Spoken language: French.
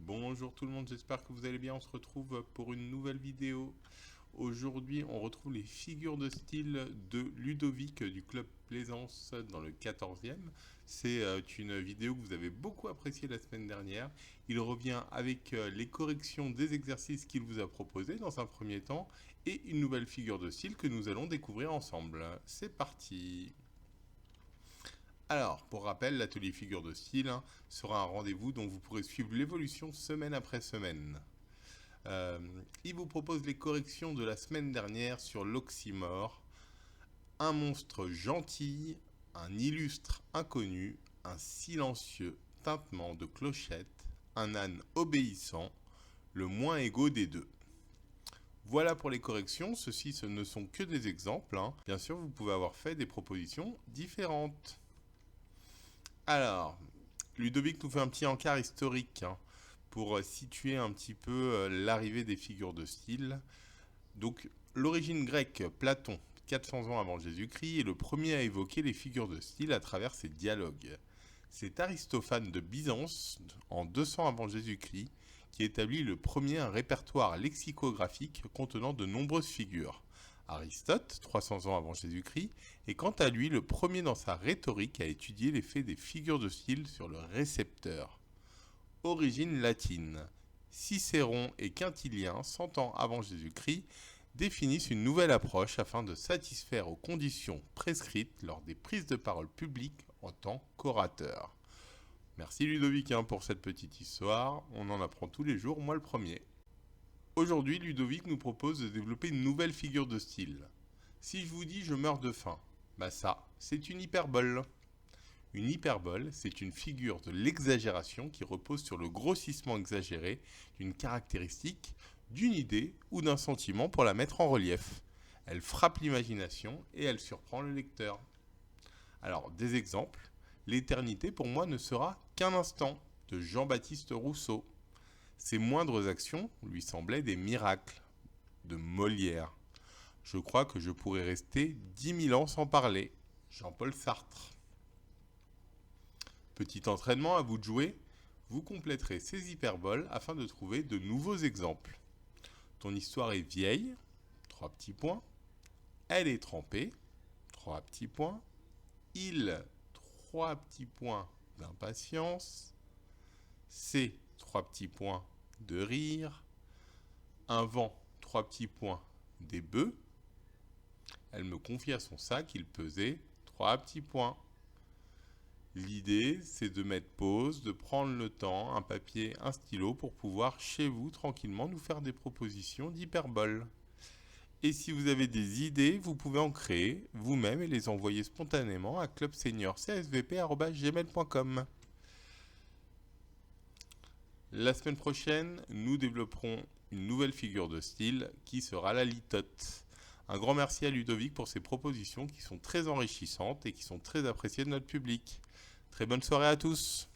Bonjour tout le monde, j'espère que vous allez bien. On se retrouve pour une nouvelle vidéo. Aujourd'hui, on retrouve les figures de style de Ludovic du Club Plaisance dans le 14e. C'est une vidéo que vous avez beaucoup appréciée la semaine dernière. Il revient avec les corrections des exercices qu'il vous a proposés dans un premier temps et une nouvelle figure de style que nous allons découvrir ensemble. C'est parti! Alors, pour rappel, l'atelier figure de style sera un rendez-vous dont vous pourrez suivre l'évolution semaine après semaine. Il vous propose les corrections de la semaine dernière sur l'oxymore, un monstre gentil, un illustre inconnu, un silencieux tintement de clochette, un âne obéissant, le moins égaux des deux. Voilà pour les corrections, ceux-ci ce ne sont que des exemples. Bien sûr, vous pouvez avoir fait des propositions différentes. Alors, Ludovic nous fait un petit encart historique pour situer un petit peu l'arrivée des figures de style. Donc, l'origine grecque, Platon, 400 ans avant Jésus-Christ, est le premier à évoquer les figures de style à travers ses dialogues. C'est Aristophane de Byzance, en 200 avant Jésus-Christ, qui établit le premier répertoire lexicographique contenant de nombreuses figures. Aristote, 300 ans avant Jésus-Christ, est quant à lui le premier dans sa rhétorique à étudier l'effet des figures de style sur le récepteur. Origine latine. Cicéron et Quintilien, 100 ans avant Jésus-Christ, définissent une nouvelle approche afin de satisfaire aux conditions prescrites lors des prises de parole publiques en tant qu'orateur. Merci Ludovic pour cette petite histoire, on en apprend tous les jours, moi le premier. Aujourd'hui, Ludovic nous propose de développer une nouvelle figure de style. Si je vous dis je meurs de faim, ça, c'est une hyperbole. Une hyperbole, c'est une figure de l'exagération qui repose sur le grossissement exagéré d'une caractéristique, d'une idée ou d'un sentiment pour la mettre en relief. Elle frappe l'imagination et elle surprend le lecteur. Alors, des exemples. L'éternité pour moi ne sera qu'un instant, de Jean-Baptiste Rousseau. Ses moindres actions lui semblaient des miracles, de Molière. Je crois que je pourrais rester 10 000 ans sans parler, Jean-Paul Sartre. Petit entraînement, à vous de jouer. Vous compléterez ces hyperboles afin de trouver de nouveaux exemples. Ton histoire est vieille, 3 petits points. Elle est trempée, 3 petits points. Il, 3 petits points d'impatience. C'est 3 petits points de rire. Un vent, 3 petits points des bœufs. Elle me confie à son sac, il pesait 3 petits points. L'idée, c'est de mettre pause, de prendre le temps, un papier, un stylo, pour pouvoir, chez vous, tranquillement, nous faire des propositions d'hyperbole. Et si vous avez des idées, vous pouvez en créer vous-même et les envoyer spontanément à clubseniorcsvp@gmail.com. La semaine prochaine, nous développerons une nouvelle figure de style qui sera la litote. Un grand merci à Ludovic pour ses propositions qui sont très enrichissantes et qui sont très appréciées de notre public. Très bonne soirée à tous!